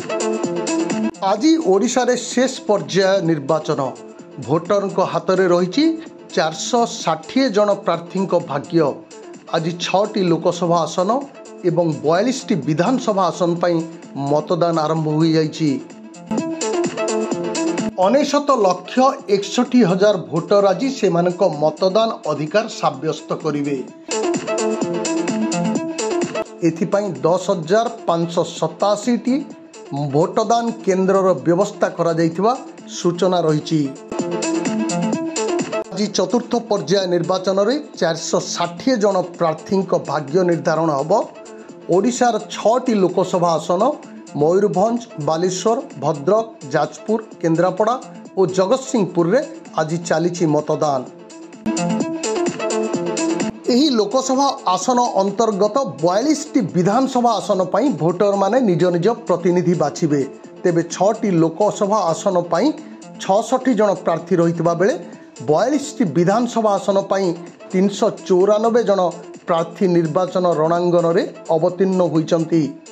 आज ओडिशा रे शेष पर्याय निर्वाचन भोटर हाथ में रही 460 जन प्रार्थी भाग्य। आज 6टी लोकसभा आसन एवं 42टी विधानसभा आसन पर मतदान आरंभ हो जाइछि। 69,61,000 भोटर आज से मतदान अधिकार साब्यस्त करिवे। एथिपाई 10,587टी भोटदान केन्द्रर व्यवस्था करा जाइथिबा सूचना रही। आज चतुर्थ पर्याय निर्वाचन में 460 जन प्रार्थी भाग्य निर्धारण होब। ओडिशार 6टी लोकसभा आसन मयूरभंज, बालेश्वर, भद्रक, जाजपुर, केन्द्रापड़ा और जगतसिंहपुर रे आज चली मतदान। एही लोकसभा आसन अंतर्गत 42टी विधानसभा आसन पर भोटर माने निज निज प्रतिनिधि बाछिबे। तेबे 6टी लोकसभा आसन पर 66 जन प्रार्थी रहितबा बेले 42टी विधानसभा आसन पर 394 जन प्रार्थी निर्वाचन रणांगन रे अवतीर्ण होइचंती।